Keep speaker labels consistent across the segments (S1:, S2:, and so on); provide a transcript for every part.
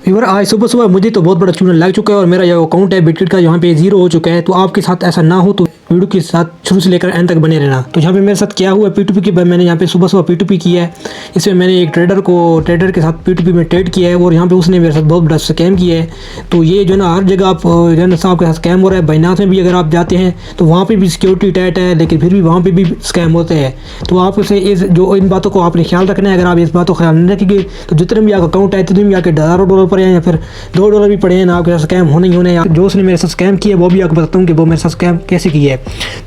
S1: Viewer आज सुबह सुबह मुझे तो बहुत बड़ा चूना लग चुका है और मेरा जो अकाउंट है बिटकिट का यहाँ पे 0 हो चुका है। तो आपके साथ ऐसा ना हो तो वीडियो के साथ शुरू से लेकर एंड तक बने रहना। तो यहाँ पे मेरे साथ क्या हुआ, P2P की मैंने यहाँ पे सुबह सुबह P2P किया है। इसमें मैंने एक ट्रेडर के साथ P2P में ट्रेड किया है और यहाँ पे उसने मेरे साथ बहुत बड़ा स्कैम किया है। तो ये जो है ना हर जगह आप जो है ना आपके साथ स्कैम हो रहा है। बाइनांस में भी अगर आप जाते हैं तो वहाँ पर भी सिक्योरिटी टाइट है, लेकिन फिर भी वहाँ पर भी स्कैम होते हैं। तो आप उसे इन बातों को आपने ख्याल रखना है। अगर आप इस बातों का ख्याल नहीं रखेंगे तो जितने भी आपका अकाउंट है जितने भी आपके $1000 पड़े हैं या फिर $2 भी पड़े हैं ना, आपके साथ स्कैम होने ही होने। जो उसने मेरे साथ स्कैम किया वो भी आपको बताता हूँ कि वो मेरे साथ स्कैम कैसे किया है।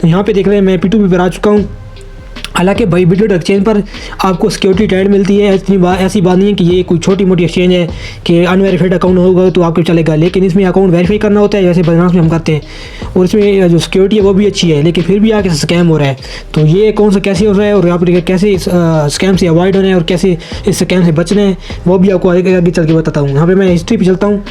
S1: तो यहाँ पे देख रहे हैं मैं P2P पर आ चुका हूँ। हालांकि भाई बिटकिट एक्सचेंज पर आपको सिक्योरिटी टाइट मिलती है। ऐसी बात नहीं है कि ये कोई छोटी मोटी एक्सचेंज है कि अनवेरीफाइड अकाउंट होगा तो आपको चलेगा, लेकिन इसमें अकाउंट वेरीफाई करना होता है जैसे बाइनांस में हम करते हैं। और इसमें जो सिक्योरिटी है वो भी अच्छी है, लेकिन फिर भी आगे स्कैम हो रहा है। तो ये कौन सा कैसे हो रहा है और आप कैसे इस स्कैम से अवॉइड होना है और कैसे इस स्कैम से बचना है वो भी आपको आगे चल के बताता हूँ। यहाँ पर मैं हिस्ट्री पर चलता हूँ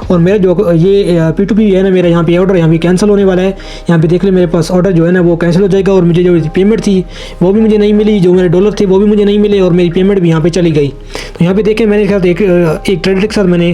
S1: और मेरा जो ये P2P है ना, मेरा यहाँ पे ऑर्डर यहाँ पे कैंसिल होने वाला है। यहाँ पे देख ले मेरे पास ऑर्डर जो है ना वो कैंसिल हो जाएगा और मुझे जो पेमेंट थी वो भी मुझे नहीं मिली, जो मेरे डॉलर थे वो भी मुझे नहीं मिले और मेरी पेमेंट भी यहाँ पे चली गई। तो यहाँ पे देखें मैंने साथ एक ट्रेडर के साथ मैंने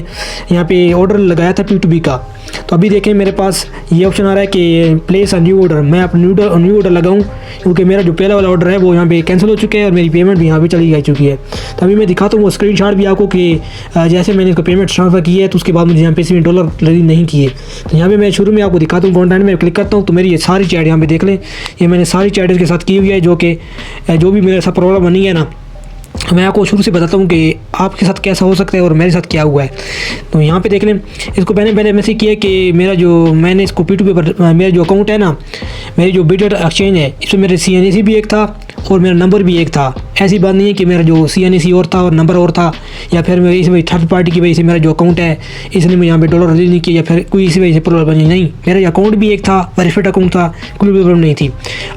S1: यहाँ पे ऑर्डर लगाया था P2P का। तो अभी देखें मेरे पास ये ऑप्शन आ रहा है कि प्लेस अ न्यू ऑर्डर। मैं अपना न्यू ऑर्डर लगाऊं क्योंकि मेरा जो पहला वाला ऑर्डर है वो यहाँ पे कैंसिल हो चुका है और मेरी पेमेंट भी यहाँ पे चली जा चुकी है। तो अभी मैं दिखाता हूँ वो स्क्रीनशॉट भी आपको कि जैसे मैंने इसको पेमेंट ट्रांसफ़र की है तो उसके बाद मुझे यहाँ पे इसमें डॉलर रिलीज नहीं किए। तो यहाँ पे मैं शुरू में आपको दिखाता हूँ, कॉन्टेंट में क्लिक करता हूँ तो मेरी ये सारी चैट यहाँ पे देख लें। ये मैंने सारी चैट इसके साथ की हुई है, जो भी मेरे साथ प्रॉब्लम बनी है ना मैं आपको शुरू से बताता हूँ कि आपके साथ कैसा हो सकता है और मेरे साथ क्या हुआ है। तो यहाँ पे देख लें, इसको मैंने मैसेज किया कि मैंने इसको P2P पर मेरा जो अकाउंट है ना, मेरी जो बिटकिट एक्सचेंज है इसमें मेरे CNC भी एक था और मेरा नंबर भी एक था। ऐसी बात नहीं है कि मेरा जो CNC और था और नंबर और था, या फिर मैं इस वजह थर्ड पार्टी की वजह से मेरा जो अकाउंट है इसलिए मैं यहाँ पे डॉलर रिलीज नहीं किया या फिर कोई इसी वजह से प्रॉब्लम बनी। नहीं, मेरा अकाउंट भी एक था, वेरीफाइड अकाउंट था, कोई प्रॉब्लम नहीं थी।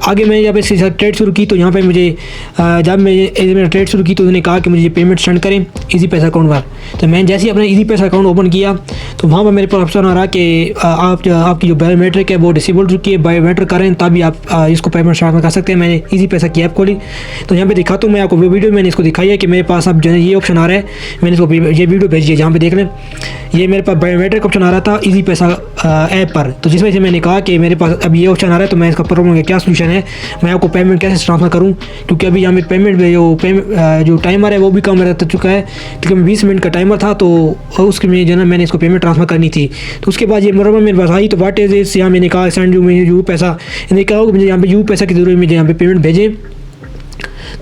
S1: आगे मैंने जब इसके साथ ट्रेड शुरू की तो यहाँ पर मुझे जब मैंने ट्रेड शुरू की तो उन्होंने कहा कि मुझे पेमेंट सेंड करें ईजी पैसा अकाउंट पर। तो मैंने जैसे ही अपना ईजी पैसा अकाउंट ओपन किया तो वहाँ पर मेरे पास ऑप्शन आ रहा कि आपकी जो बायोमेट्रिक है वो डिसेबल चुकी है, बायोमेट्रिक करें तभी आप इसको पेमेंट ट्रांसफर कर सकते हैं। मैंने ईजी पैसा की ऐप खोली तो यहाँ पे दिखाता हूँ मैं आपको वीडियो मैंने इसको दिखाई है कि मेरे पास अब जो है ये ऑप्शन आ रहा है। मैंने इसको ये वीडियो भेजी है, जहाँ पे देख लें ये मेरे पास बायोमेट्रिक ऑप्शन आ रहा था ईजी पैसा ऐप पर। तो जिस वजह से मैंने कहा कि मेरे पास अब ये ऑप्शन आ रहा है तो मैं इसका प्रॉब्लम का क्या सोल्यूशन है, मैं आपको पेमेंट कैसे ट्रांसफर करूँ, क्योंकि अभी यहाँ पे पेमेंट में जो टाइमर है वो भी कम रहता चुका है। क्योंकि 20 मिनट का टाइमर था तो उसके में जो है मैंने इसको पेमेंट ट्रांसफर करनी थी। तो उसके बाद ये प्रॉब्लम मेरे पास आई तो वाट इज़ दिस, यहाँ मैंने कहा सेंड यू पैसा। इन्हें कहा कि मुझे यहाँ पे यू पैसा की जरूरत, मुझे यहाँ पे पेमेंट भेजें।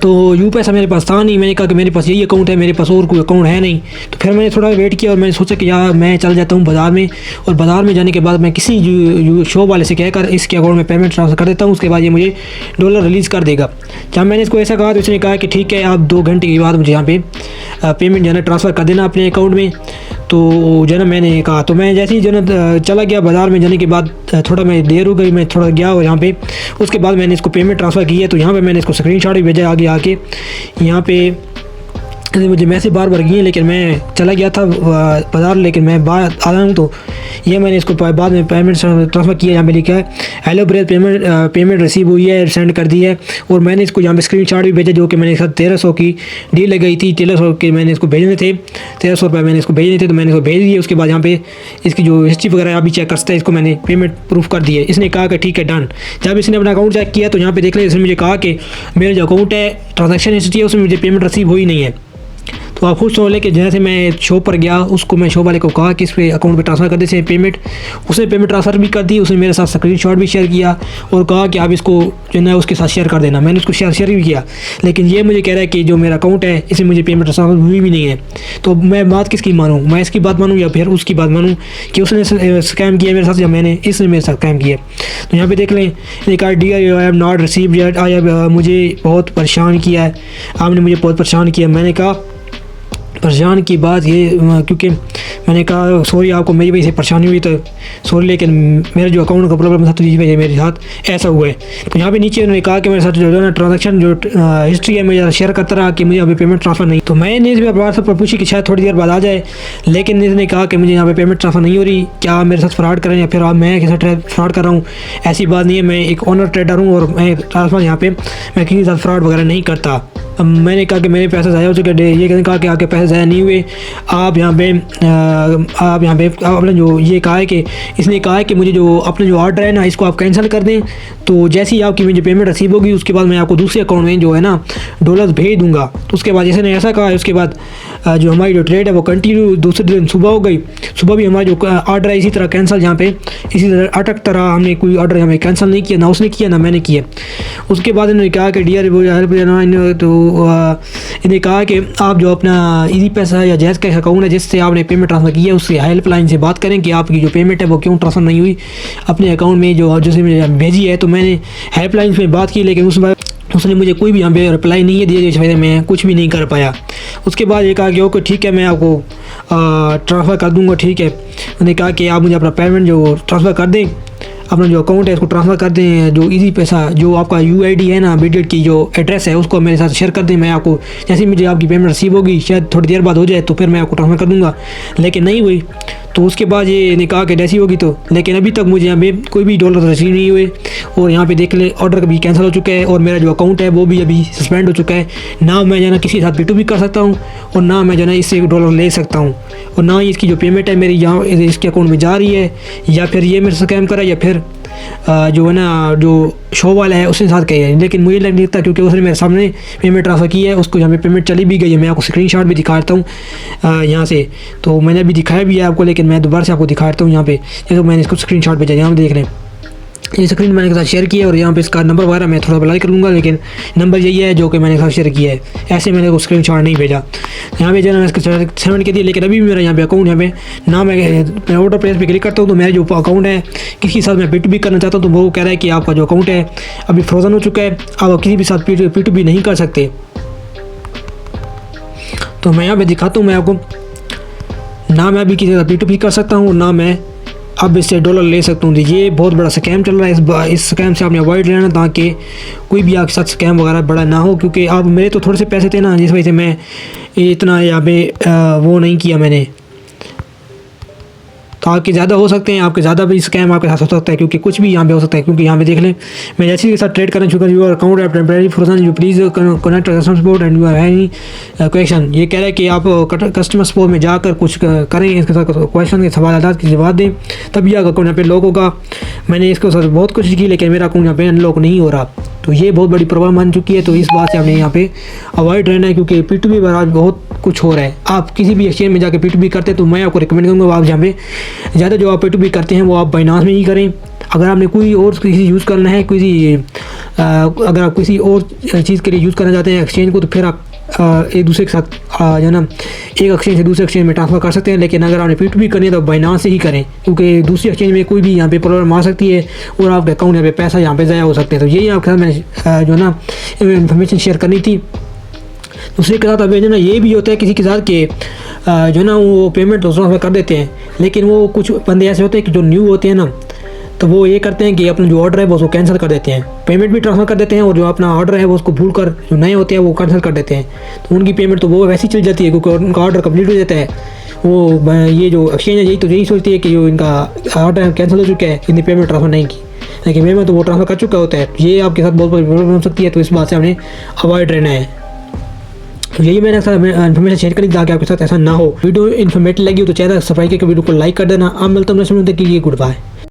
S1: तो यू पैसा मेरे पास था नहीं। मैंने कहा कि मेरे पास यही अकाउंट है, मेरे पास और कोई अकाउंट है नहीं। तो फिर मैंने थोड़ा वेट किया और मैंने सोचा कि यार मैं चल जाता हूँ बाज़ार में, और बाज़ार में जाने के बाद मैं किसी शॉप वाले से कहकर इसके अकाउंट में पेमेंट ट्रांसफ़र कर देता हूँ, उसके बाद ये मुझे डॉलर रिलीज़ कर देगा। जब मैंने इसको ऐसा कहा तो उसने कहा कि ठीक है आप 2 घंटे के बाद मुझे यहाँ पे पेमेंट जो है ट्रांसफ़र कर देना अपने अकाउंट में। तो जो है मैंने कहा, तो मैं जैसे ही जो है चला गया बाज़ार में। जाने के बाद थोड़ा मैं देर हो गई, मैं थोड़ा गया और यहाँ पे उसके बाद मैंने इसको पेमेंट ट्रांसफ़र की है। तो यहाँ पे मैंने इसको स्क्रीनशॉट भी भेजा आगे यहाँ पे मुझे मैसेज बार गई है, लेकिन मैं चला गया था बाज़ार, लेकिन मैं बाहर आ रहा हूँ। तो ये मैंने इसको बाद में पेमेंट ट्रांसफ़र किया। यहाँ पे लिखा है हेलो ब्रेथ पेमेंट रिसीव हुई है, सेंड कर दी है। और मैंने इसको यहाँ पे स्क्रीनशॉट भी भेजा जो कि मैंने साथ 1300 की डील लगाई थी। 1300 के मैंने इसको भेजने थे, 1300 रुपये मैंने इसको भेजने थे, तो मैंने इसको भेज दिए। उसके बाद यहाँ पे इसकी जो हिस्ट्री वगैरह अभी चेक कर सकते हैं, इसको मैंने पेमेंट प्रूफ कर दी है। इसने कहा कि ठीक है डन। जब इसने अपना अकाउंट चेक किया तो यहाँ पे देख लें, इसने मुझे कहा कि मेरा जो अकाउंट है ट्रांजेक्शन हिस्ट्री है उसमें मुझे पेमेंट रिसीव हुई नहीं है। तो आप खुश हो ले कि जैसे मैं शॉप पर गया उसको मैं शॉप वाले को कहा कि इस पे अकाउंट पे ट्रांसफ़र कर दे पेमेंट, उसने पेमेंट ट्रांसफ़र भी कर दी। उसने मेरे साथ स्क्रीनशॉट भी शेयर किया और कहा कि आप इसको जो है उसके साथ शेयर कर देना। मैंने उसको शेयर भी किया, लेकिन ये मुझे कह रहा है कि जो मेरा अकाउंट है इसमें मुझे पेमेंट ट्रांसफ़र हुई भी नहीं है। तो मैं बात किसकी मानूँ, मैं इसकी बात मानूँ या फिर उसकी बात मानूँ कि उसने स्कैम किया मेरे साथ या मैंने इसने मेरे साथ स्कैम किया। तो यहाँ पे देख लें, एक dear I have not received yet, मुझे बहुत परेशान किया है, आपने मुझे बहुत परेशान किया। मैंने कहा परेशान की बात ये, क्योंकि मैंने कहा सॉरी आपको मेरी वजह से परेशानी हुई तो सॉरी, लेकिन मेरा जो अकाउंट का प्रॉब्लम था तो इस वजह मेरे साथ ऐसा हुआ है। तो यहाँ पे नीचे उन्होंने कहा कि मेरे साथ जो है ना ट्रांजेक्शन जो हिस्ट्री है मैं शेयर करता रहा कि मुझे अभी पेमेंट ट्रांसफ़र नहीं। तो मैंने इस व्हाट्सएप पर पूछी कि शायद थोड़ी देर बाद आ जाए, लेकिन इसने कहा कि मुझे यहाँ पे पेमेंट ट्रांसफ़र नहीं हो रही। क्या आप मेरे साथ फ्रॉड करें या फिर आप मैं किसी फ्रॉड कर रहा हूँ? ऐसी बात नहीं है, मैं एक ऑनर ट्रेडर हूँ और मैं ट्रांसफ़र यहाँ पे मैं किसी के साथ फ्रॉड वगैरह नहीं करता। मैंने कहा कि मेरे पैसे ज़ाया हो चुके हैं। ये कहा कि आपके पैसे ज़ाया नहीं हुए, आप यहाँ पे आपने जो ये कहा है कि इसने कहा है कि मुझे जो अपना जो ऑर्डर है ना इसको आप कैंसिल कर दें। तो जैसे ही आपकी मुझे पेमेंट रिसीव होगी उसके बाद मैं आपको दूसरे अकाउंट में जो है ना डॉलर्स भेज दूँगा। तो उसके बाद जैसे ने ऐसा कहा है, उसके बाद जो हमारी जो ट्रेड है वो कंटिन्यू दूसरे दिन सुबह हो गई। सुबह भी हमारा जो ऑर्डर है इसी तरह कैंसिल, यहाँ पे इसी तरह अटक तरह हमने कोई ऑर्डर हमें कैंसिल नहीं किया, ना उसने किया ना मैंने किया। उसके बाद इन्होंने कहा कि डियर हेल्प लेना, तो इन्हें कहा कि आप जो अपना इजी पैसा या जैज़ कैश अकाउंट है जिससे आपने पेमेंट ट्रांसफ़र की है उससे हेल्पलाइन से बात करें कि आपकी जो पेमेंट है वो क्यों ट्रांसफ़र नहीं हुई अपने अकाउंट में जो जैसे मुझे भेजी है। तो मैंने हेल्पलाइन में बात की, लेकिन उसने मुझे कोई भी यहाँ पे रिप्लाई नहीं है दिया, जिस वजह से मैं कुछ भी नहीं कर पाया। उसके बाद ये कहा कि ओके ठीक है मैं आपको ट्रांसफ़र कर दूँगा, ठीक है। उन्होंने कहा कि आप मुझे अपना पेमेंट जो ट्रांसफ़र कर दें, अपना जो अकाउंट है उसको ट्रांसफ़र कर दें, जो इजी पैसा जो आपका यूआईडी है ना बिटगेट की जो एड्रेस है उसको मेरे साथ शेयर कर दें। मैं आपको जैसे ही मुझे आपकी पेमेंट रिसीव होगी, शायद थोड़ी देर बाद हो जाए, तो फिर मैं आपको ट्रांसफ़र कर दूँगा, लेकिन नहीं हुई। तो उसके बाद ये ने कहा कि जैसी होगी तो, लेकिन अभी तक मुझे यहाँ पे कोई भी डॉलर रिसीव नहीं हुए। और यहाँ पे देख ले ऑर्डर भी कैंसिल हो चुका है और मेरा जो अकाउंट है वो भी अभी सस्पेंड हो चुका है। ना मैं जो है ना किसी के साथ P2P कर सकता हूँ और ना मैं जो है ना इससे डॉलर ले सकता हूँ, और ना ही इसकी जो पेमेंट है मेरी यहाँ इसके अकाउंट में जा रही है, या फिर ये मेरे से स्कैम करा, या फिर जो है ना जो शो वाला है उसके साथ कही है। लेकिन मुझे नहीं लगता, क्योंकि उसने मेरे सामने पेमेंट ट्रांसफ़र की है, उसको यहाँ पे पेमेंट चली भी गई है। मैं आपको स्क्रीनशॉट भी दिखाता हूँ यहाँ से, तो मैंने अभी दिखाया भी है आपको, लेकिन मैं दोबारा से आपको दिखाता हूँ यहाँ पे। जैसे मैंने इसको स्क्रीनशॉट भेजा, यहाँ पे देख रहे हैं ये स्क्रीन मैंने के साथ शेयर किया, और यहाँ पे इसका नंबर वगैरह मैं थोड़ा अप्लाई कर लूँगा, लेकिन नंबर यही है जो कि मैंने साथ शेयर किया है। ऐसे मैंने को स्क्रीनशॉट नहीं भेजा। यहाँ पे जो है ना इसका 7 के दिए, लेकिन अभी भी मेरा यहाँ पे अकाउंट यहाँ पे ना मैं ऑर्डर प्लेस पे क्लिक करता हूँ तो मेरा जो अकाउंट है किसी के साथ मैं P2P करना चाहता हूँ तो वो कह रहा है कि आपका जो अकाउंट है अभी फ्रोजन हो चुका है, आप किसी भी साथ P2P नहीं कर सकते। तो मैं यहाँ पे दिखाता हूँ मैं आपको, ना मैं अभी किसी के साथ P2P कर सकता हूँ, ना मैं अब इससे डॉलर ले सकता हूँ। ये बहुत बड़ा स्कैम चल रहा है, इस स्कैम से आपने अवॉइड लेना ताकि कोई भी आपके साथ स्कैम वगैरह बड़ा ना हो, क्योंकि आप मेरे तो थोड़े से पैसे थे ना, जिस वजह से मैं इतना यहाँ पे वो नहीं किया मैंने। तो आपके ज़्यादा हो सकते हैं, आपके ज़्यादा भी स्कैम आपके साथ हो सकता है, क्योंकि कुछ भी यहाँ पे हो सकता है। क्योंकि यहाँ पे देख लें मैं जैसे के साथ ट्रेड करना शुरू कर, यूर अकाउंट है temporary frozen, you please connect customer support and you have any question. ये कह रहा है कि आप कस्टमर सपोर्ट में जाकर कुछ करें, इसके साथ क्वेश्चन के सवाल के जवाब दें, तभी आपका अकाउंट यहाँ पे लॉक होगा। मैंने इसको साथ बहुत कोशिश की, लेकिन मेरा अकाउंट यहाँ पे अनलॉक नहीं हो रहा। तो ये बहुत बड़ी प्रॉब्लम बन चुकी है। तो इस बात से हमने यहाँ पे अवॉइड रहना है, क्योंकि P2P पर आज बहुत कुछ हो रहा है। आप किसी भी एक्सचेंज में जाकर P2P करते हैं तो मैं आपको रिकमेंड करूँगा आप जहाँ पे ज़्यादा जो आप P2P करते हैं वो आप बाइनांस में ही करें। अगर आपने कोई और किसी यूज़ करना है, अगर आप किसी और चीज़ के लिए यूज़ करना चाहते हैं एक्सचेंज को, तो फिर आप एक दूसरे के साथ जो है ना एक एक्सचेंज से दूसरे एक्सचेंज में ट्रांसफ़र कर सकते हैं। लेकिन अगर आपने P2P करनी है तो बाइनांस से ही करें, क्योंकि दूसरी एक्सचेंज में कोई भी यहाँ पे प्रॉब्लम आ सकती है और आपके अकाउंट यहाँ पे पैसा यहाँ पे ज़ाया हो सकते हैं। तो यही आपके साथ मैंने जो है ना इन्फॉर्मेशन शेयर करनी थी। दूसरे के साथ अभी जो ना ये भी होता है किसी के साथ कि जो है ना वो पेमेंट ट्रांसफ़र कर देते हैं, लेकिन वो कुछ बंदे ऐसे होते हैं कि जो न्यू होते हैं ना, तो वो ये करते हैं कि अपना जो ऑर्डर है वो उसको कैंसिल कर देते हैं, पेमेंट भी ट्रांसफ़र कर देते हैं, और जो अपना ऑर्डर है वो उसको भूल कर जो नए होते हैं वो कैंसिल कर देते हैं। तो उनकी पेमेंट तो वो वैसे ही चल जाती है, क्योंकि उनका ऑर्डर कंप्लीट हो जाता है। वो ये जो एक्सचेंज है यही सोचती है कि जो इनका ऑर्डर कैंसिल हो चुका है, इनने पेमेंट ट्रांसफ़र नहीं की, लेकिन पेमेंट तो वो ट्रांसफ़र कर चुका होता है। ये आपके साथ बहुत बड़ी प्रॉब्लम हो सकती है। तो इस बात से हमें अवॉइड रहना है। तो यही मैंने इन्फॉर्मेशन शेयर करी ताकि आपके साथ ऐसा ना हो। वीडियो इन्फॉर्मेटिव लगी हो तो चैनल सब्सक्राइब करके वीडियो को लाइक कर देना। आप मिलता हूँ नेक्स्ट वीडियो में, गुड बाय।